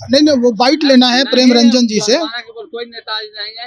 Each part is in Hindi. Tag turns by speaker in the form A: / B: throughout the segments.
A: नहीं नहीं, वो बाइट लेना है प्रेम रंजन जी से।
B: कोई नेता नहीं है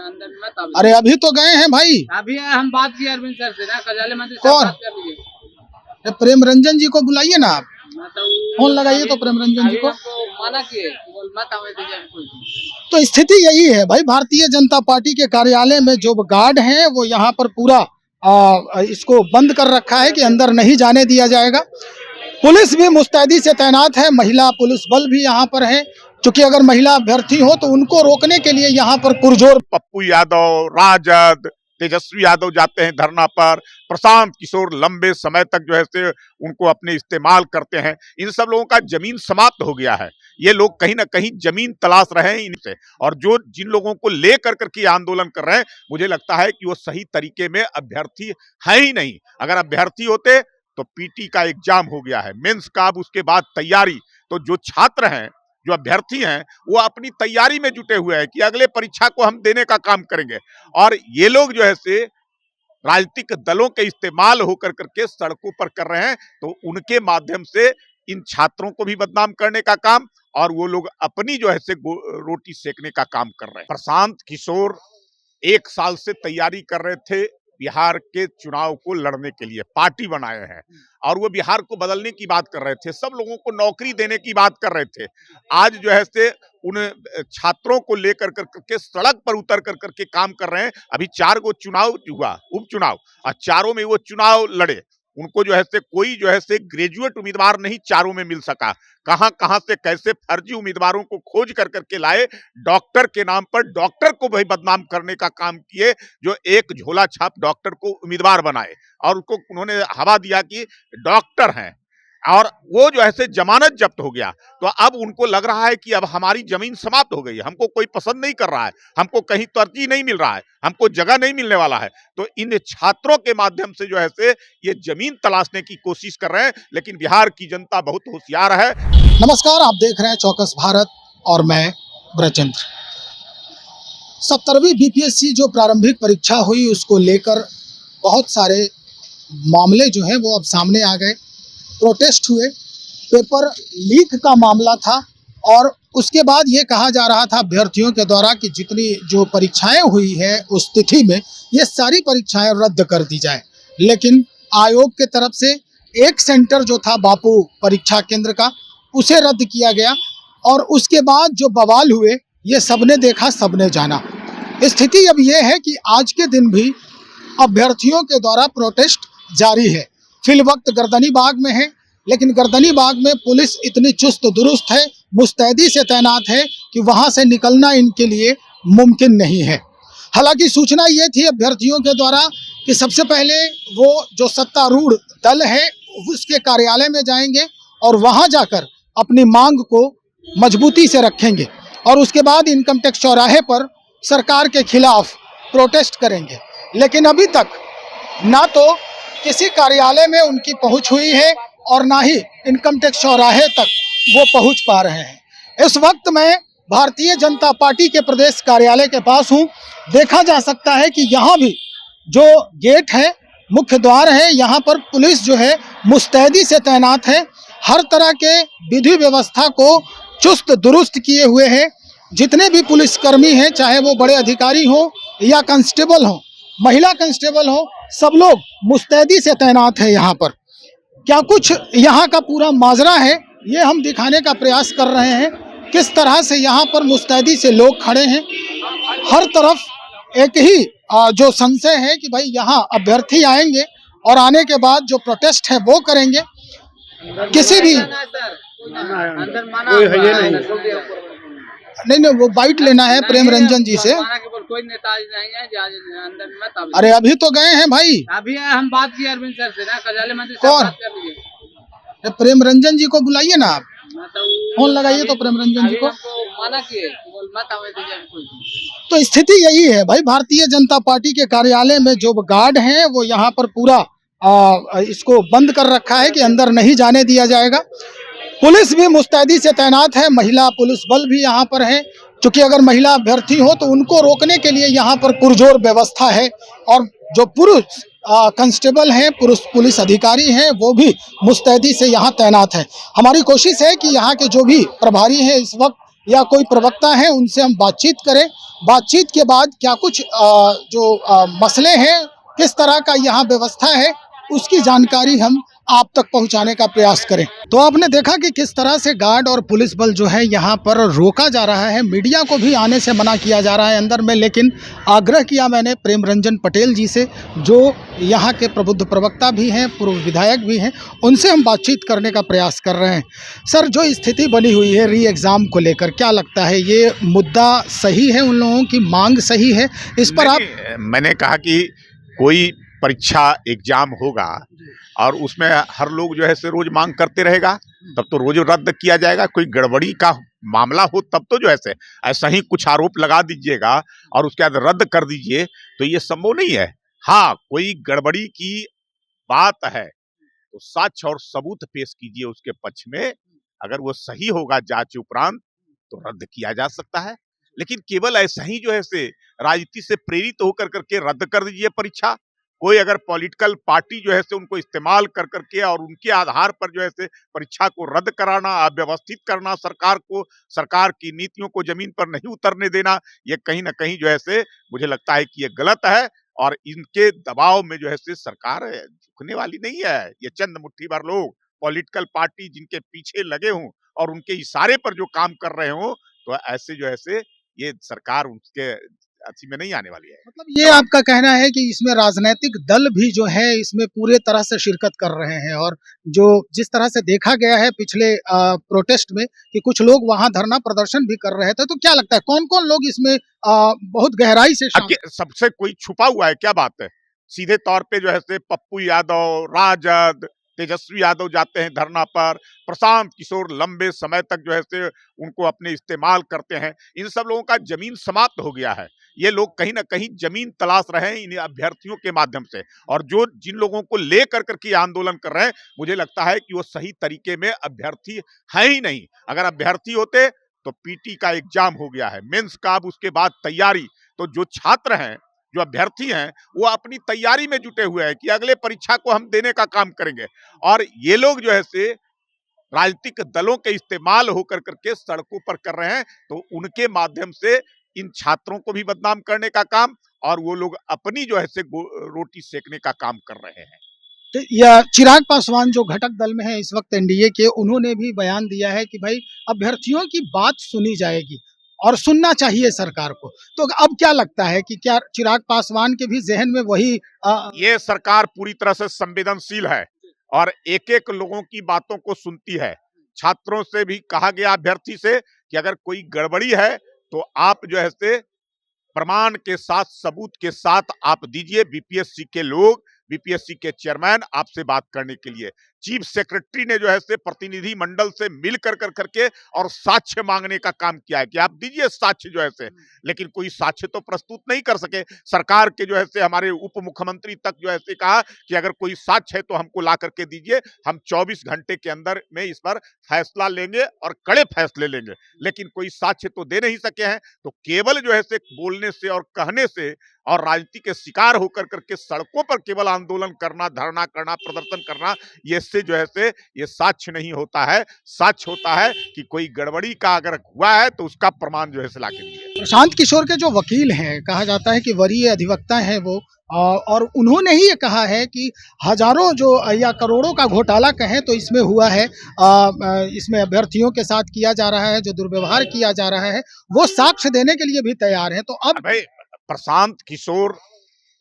B: अंदर में तब।
A: अरे अभी तो गए हैं भाई,
B: अभी हम बात किए अरविंद सर से ना, कार्यालय मंत्री से
A: कौन?
B: बात कर लीजिए।
A: प्रेम रंजन जी को बुलाइए ना आप, फोन लगाइए तो प्रेम रंजन जी को।
B: मना किए, मत आवे दीजिए।
A: तो स्थिति यही है भाई, भारतीय जनता पार्टी के कार्यालय में जो गार्ड हैं वो यहाँ पर पूरा इसको बंद कर रखा है कि अंदर नहीं जाने दिया जाएगा। पुलिस भी मुस्तैदी से तैनात है, महिला पुलिस बल भी यहाँ पर है, क्योंकि अगर महिला अभ्यर्थी हो तो उनको रोकने के लिए यहाँ पर पुरजोर
C: पप्पू यादव, राजद, तेजस्वी यादव जाते हैं धरना पर, प्रशांत किशोर लंबे समय तक जो है से उनको अपने इस्तेमाल करते हैं। इन सब लोगों का जमीन समाप्त हो गया है, ये लोग कहीं ना कहीं जमीन तलाश रहे हैं इनसे। और जो जिन लोगों को लेकर करके आंदोलन कर रहे हैं, मुझे लगता है कि वो सही तरीके में अभ्यर्थी है ही नहीं। अगर अभ्यर्थी होते तो पीटी का एग्जाम हो गया है, मेंस का, अब उसके बाद तैयारी। तो जो छात्र हैं, जो अभ्यर्थी हैं, वो अपनी तैयारी में जुटे हुए हैं कि अगले परीक्षा को हम देने का काम करेंगे। और ये लोग जो है से राजनीतिक दलों के इस्तेमाल होकर करके सड़कों पर कर रहे हैं, तो उनके माध्यम से इन छात्रों को भी बदनाम करने का काम, और वो लोग अपनी जो है से रोटी सेकने का काम कर रहे हैं। प्रशांत किशोर 1 साल से तैयारी कर रहे थे बिहार के चुनाव को लड़ने के लिए, पार्टी बनाए हैं, और वो बिहार को बदलने की बात कर रहे थे, सब लोगों को नौकरी देने की बात कर रहे थे। आज जो है से उन छात्रों को लेकर करके सड़क पर उतर कर करके काम कर रहे हैं। अभी 4 गो चुनाव हुआ, उपचुनाव, और चारों में वो चुनाव लड़े। उनको जो है से कोई जो है से ग्रेजुएट उम्मीदवार नहीं चारों में मिल सका। कहां से कैसे फर्जी उम्मीदवारों को खोज कर करके लाए, डॉक्टर के नाम पर डॉक्टर को भी बदनाम करने का काम किए, जो एक झोला छाप डॉक्टर को उम्मीदवार बनाए, और उसको उन्होंने हवा दिया कि डॉक्टर हैं, और वो जो है जमानत जब्त हो गया। तो अब उनको लग रहा है कि अब हमारी जमीन समाप्त हो गई है, हमको कोई पसंद नहीं कर रहा है, हमको कहीं तरजीह नहीं मिल रहा है, हमको जगह नहीं मिलने वाला है। तो इन छात्रों के माध्यम से जो है से ये जमीन तलाशने की कोशिश कर रहे हैं, लेकिन बिहार की जनता बहुत होशियार है।
A: नमस्कार, आप देख रहे हैं चौकस भारत और मैं ब्रजेंद्र। 17वीं बीपीएससी जो प्रारंभिक परीक्षा हुई, उसको लेकर बहुत सारे मामले जो हैं वो अब सामने आ गए। प्रोटेस्ट हुए, पेपर लीक का मामला था, और उसके बाद ये कहा जा रहा था अभ्यर्थियों के द्वारा कि जितनी जो परीक्षाएं हुई है उस तिथि में ये सारी परीक्षाएं रद्द कर दी जाए। लेकिन आयोग के तरफ से एक सेंटर जो था बापू परीक्षा केंद्र का, उसे रद्द किया गया, और उसके बाद जो बवाल हुए ये सबने देखा, सबने जाना। स्थिति अब ये है कि आज के दिन भी अभ्यर्थियों के द्वारा प्रोटेस्ट जारी है। फिल वक्त गर्दनी बाग में है, लेकिन गर्दनी बाग में पुलिस इतनी चुस्त दुरुस्त है, मुस्तैदी से तैनात है कि वहां से निकलना इनके लिए मुमकिन नहीं है। हालांकि सूचना ये थी अभ्यर्थियों के द्वारा कि सबसे पहले वो जो सत्तारूढ़ दल है उसके कार्यालय में जाएंगे और वहां जाकर अपनी मांग को मजबूती से रखेंगे, और उसके बाद इनकम टैक्स चौराहे पर सरकार के खिलाफ प्रोटेस्ट करेंगे। लेकिन अभी तक ना तो किसी कार्यालय में उनकी पहुंच हुई है, और ना ही इनकम टैक्स चौराहे तक वो पहुंच पा रहे हैं। इस वक्त मैं भारतीय जनता पार्टी के प्रदेश कार्यालय के पास हूं। देखा जा सकता है कि यहाँ भी जो गेट है, मुख्य द्वार है, यहाँ पर पुलिस जो है मुस्तैदी से तैनात है, हर तरह के विधि व्यवस्था को चुस्त दुरुस्त किए हुए है। जितने भी पुलिसकर्मी हैं, चाहे वो बड़े अधिकारी हों या कांस्टेबल हों, महिला कांस्टेबल हो, सब लोग मुस्तैदी से तैनात है यहाँ पर। क्या कुछ यहाँ का पूरा माजरा है ये हम दिखाने का प्रयास कर रहे हैं, किस तरह से यहाँ पर मुस्तैदी से लोग खड़े हैं। हर तरफ एक ही जो संशय है कि भाई यहाँ अभ्यर्थी आएंगे और आने के बाद जो प्रोटेस्ट है वो करेंगे। किसी भी नहीं, वो बाइट लेना है प्रेम रंजन जी से।
B: कोई नेता नहीं है अंदर में तब।
A: अरे अभी तो गए हैं भाई,
B: अभी हम बात किए अरविंद सर से ना, कार्यालय मंत्री से
A: कौन?
B: बात कर लीजिए।
A: प्रेम रंजन जी को बुलाइए ना आप, फोन लगाइए तो प्रेम रंजन जी को।
B: मना किए, मत आवे दीजिए।
A: तो स्थिति यही है भाई, भारतीय जनता पार्टी के कार्यालय में जो गार्ड हैं वो यहाँ पर पूरा इसको बंद कर रखा है कि अंदर नहीं जाने दिया जाएगा। पुलिस भी मुस्तैदी से तैनात है, महिला पुलिस बल भी यहाँ पर है, क्योंकि अगर महिला अभ्यर्थी हो तो उनको रोकने के लिए यहाँ पर पुरजोर व्यवस्था है, और जो पुरुष कांस्टेबल हैं, पुलिस अधिकारी हैं, वो भी मुस्तैदी से यहाँ तैनात हैं। हमारी कोशिश है कि यहाँ के जो भी प्रभारी हैं इस वक्त या कोई प्रवक्ता है उनसे हम बातचीत करें। बातचीत के बाद क्या कुछ मसले हैं, किस तरह का यहाँ व्यवस्था है, उसकी जानकारी हम आप तक पहुंचाने का प्रयास करें। तो आपने देखा कि किस तरह से गार्ड और पुलिस बल जो है यहाँ पर रोका जा रहा है, मीडिया को भी आने से मना किया जा रहा है अंदर में। लेकिन आग्रह किया मैंने प्रेम रंजन पटेल जी से, जो यहाँ के प्रबुद्ध प्रवक्ता भी हैं, पूर्व विधायक भी हैं, उनसे हम बातचीत करने का प्रयास कर रहे हैं। सर, जो स्थिति बनी हुई है री एग्ज़ाम को लेकर, क्या लगता है ये मुद्दा सही है, उन लोगों की मांग सही है? इस पर
C: मैंने कहा कि कोई परीक्षा एग्जाम होगा और उसमें हर लोग जो है से रोज मांग करते रहेगा, तब तो रोज रद्द किया जाएगा। कोई गड़बड़ी का मामला हो तब तो जो है ऐसा ही कुछ आरोप लगा दीजिएगा और उसके बाद रद्द कर दीजिए, तो ये संभव नहीं है। हाँ, कोई गड़बड़ी की बात है तो साक्ष्य और सबूत पेश कीजिए उसके पक्ष में। अगर वो सही होगा जांच उपरांत तो रद्द किया जा सकता है, लेकिन केवल ऐसा ही जो है से राजनीति से प्रेरित होकर करके रद्द कर दीजिए परीक्षा। कोई अगर पॉलिटिकल पार्टी जो है से उनको इस्तेमाल कर करके और उनके आधार पर जो है से परीक्षा को रद्द कराना, अव्यवस्थित करना, सरकार को, सरकार की नीतियों को जमीन पर नहीं उतरने देना, ये कहीं ना कहीं जो है से मुझे लगता है कि ये गलत है। और इनके दबाव में जो है से सरकार झुकने वाली नहीं है। ये चंद मुट्ठी भर लोग, पॉलिटिकल पार्टी जिनके पीछे लगे हों और उनके इशारे पर जो काम कर रहे हों, तो ऐसे जो है से ये सरकार उसके अच्छी में नहीं आने वाली है।
A: मतलब ये आपका कहना है कि इसमें राजनीतिक दल भी जो है इसमें पूरे तरह से शिरकत कर रहे हैं, और जो जिस तरह से देखा गया है पिछले प्रोटेस्ट में कि कुछ लोग वहां धरना प्रदर्शन भी कर रहे थे, तो क्या लगता है कौन कौन लोग इसमें बहुत गहराई से
C: सबसे कोई छुपा हुआ है क्या बात है? सीधे तौर पे जो है से पप्पू यादव, राजद, तेजस्वी यादव जाते हैं धरना पर, प्रशांत किशोर लंबे समय तक जो है से उनको अपने इस्तेमाल करते हैं। इन सब लोगों का जमीन समाप्त हो गया है। ये लोग कहीं ना कहीं जमीन तलाश रहे हैं इन अभ्यर्थियों के माध्यम से, और जो जिन लोगों को लेकर करके आंदोलन कर रहे हैं, मुझे लगता है कि वो सही तरीके में अभ्यर्थी है ही नहीं। अगर अभ्यर्थी होते तो पीटी का एग्जाम हो गया है, मेंस का अब उसके बाद तैयारी। तो जो छात्र हैं, जो अभ्यर्थी हैं, वो अपनी तैयारी में जुटे हुए हैं कि अगले परीक्षा को हम देने का काम करेंगे। और ये लोग जो है से राजनीतिक दलों के इस्तेमाल होकर करके सड़कों पर कर रहे हैं, तो उनके माध्यम से इन छात्रों को भी बदनाम करने का काम, और वो लोग अपनी जो है से रोटी सेकने का काम कर रहे हैं।
A: तो या चिराग पासवान जो घटक दल में है इस वक्त एनडीए के, उन्होंने भी बयान दिया है कि भाई अभ्यर्थियों की बात सुनी जाएगी और सुनना चाहिए सरकार को। तो अब क्या लगता है कि क्या चिराग पासवान के भी जहन में वही
C: ये सरकार पूरी तरह से संवेदनशील है और एक एक लोगों की बातों को सुनती है। छात्रों से भी कहा गया, अभ्यर्थी से, कि अगर कोई गड़बड़ी है तो आप जो है से प्रमाण के साथ, सबूत के साथ आप दीजिए। बीपीएससी के लोग, बीपीएससी के चेयरमैन आपसे बात करने के लिए, चीफ सेक्रेटरी ने जो है से प्रतिनिधि मंडल से मिल कर करके और साक्ष्य मांगने का काम किया है कि आप दीजिए साक्ष्य जो है से, लेकिन कोई साक्ष्य तो प्रस्तुत नहीं कर सके। सरकार के जो है से हमारे उप मुख्यमंत्री तक जो है से कहा कि अगर कोई साक्ष्य है तो हमको ला करके दीजिए, हम 24 घंटे के अंदर में इस पर फैसला लेंगे और कड़े फैसले लेंगे, लेकिन कोई साक्ष्य तो दे नहीं सके हैं। तो केवल जो है से बोलने से और कहने से और राजनीति के शिकार होकर करके सड़कों पर केवल आंदोलन करना, धरना करना, प्रदर्शन करना, ये से जो है से ये साक्ष्य नहीं होता है। साक्ष्य होता है कि कोई गड़बड़ी का अगर हुआ है तो उसका प्रमाण जो है से लाके दिए।
A: प्रशांत किशोर के जो वकील हैं, कहा जाता है कि वरीय अधिवक्ता हैं वो, और उन्होंने ही ये कहा है कि हजारों जो या करोड़ों का घोटाला कहें तो इसमें हुआ है, इसमें अभ्यर्थियों के साथ किया जा रहा है, जो दुर्व्यवहार किया जा रहा है, वो साक्ष्य देने के लिए भी तैयार है। तो अब
C: भाई, प्रशांत किशोर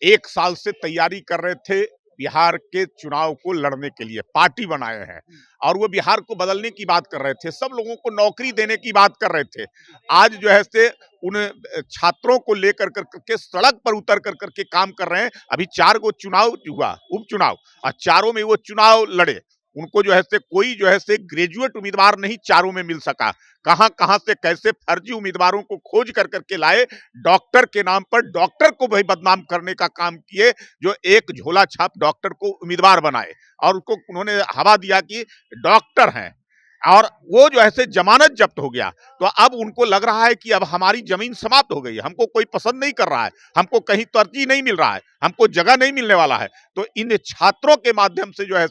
C: 1 साल से तैयारी कर रहे थे बिहार के चुनाव को लड़ने के लिए, पार्टी बनाए हैं, और वो बिहार को बदलने की बात कर रहे थे, सब लोगों को नौकरी देने की बात कर रहे थे। आज जो है से उन छात्रों को लेकर करके सड़क पर उतर कर करके काम कर रहे हैं। अभी 4 गो चुनाव हुआ, उपचुनाव, और चारों में वो चुनाव लड़े। उनको जो है से कोई जो है से ग्रेजुएट उम्मीदवार नहीं चारों में मिल सका। कहां से कैसे फर्जी उम्मीदवारों को खोज कर करके लाए, डॉक्टर के नाम पर डॉक्टर को भी बदनाम करने का काम किए, जो एक झोला छाप डॉक्टर को उम्मीदवार बनाए और उसको उन्होंने हवा दिया कि डॉक्टर हैं। और वो जो है जमानत जब्त हो गया, तो अब उनको लग रहा है कि अब हमारी जमीन समाप्त हो गई है, हमको कोई पसंद नहीं कर रहा है, हमको कहीं तरजीह नहीं मिल रहा है, हमको जगह नहीं मिलने वाला है। तो इन छात्रों के माध्यम से जो है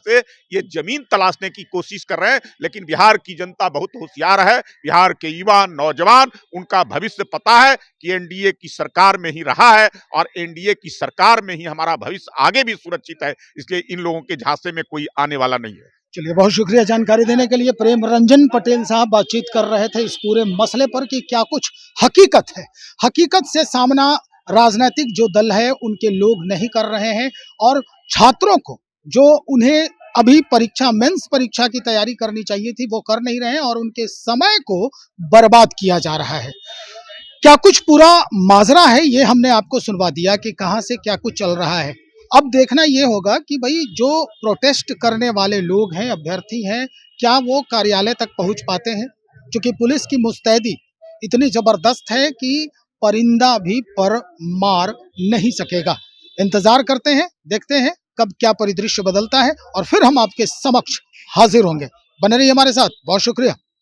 C: ये जमीन तलाशने की कोशिश कर रहे हैं। लेकिन बिहार की जनता बहुत होशियार है, बिहार के युवा नौजवान, उनका भविष्य पता है कि एनडीए की सरकार में ही रहा है और एनडीए की सरकार में ही हमारा भविष्य आगे भी सुरक्षित है, इसलिए इन लोगों के झांसे में कोई आने वाला नहीं है।
A: चलिए, बहुत शुक्रिया जानकारी देने के लिए। प्रेम रंजन पटेल साहब बातचीत कर रहे थे इस पूरे मसले पर कि क्या कुछ हकीकत है। हकीकत से सामना राजनीतिक जो दल है उनके लोग नहीं कर रहे हैं, और छात्रों को जो उन्हें अभी परीक्षा मेंस परीक्षा की तैयारी करनी चाहिए थी वो कर नहीं रहे हैं, और उनके समय को बर्बाद किया जा रहा है। क्या कुछ पूरा माजरा है ये हमने आपको सुनवा दिया कि कहां से क्या कुछ चल रहा है। अब देखना ये होगा कि भाई जो प्रोटेस्ट करने वाले लोग हैं, अभ्यर्थी हैं, क्या वो कार्यालय तक पहुंच पाते हैं, क्योंकि पुलिस की मुस्तैदी इतनी जबरदस्त है कि परिंदा भी पर मार नहीं सकेगा। इंतजार करते हैं, देखते हैं कब क्या परिदृश्य बदलता है, और फिर हम आपके समक्ष हाजिर होंगे। बने रहिए हमारे साथ। बहुत शुक्रिया।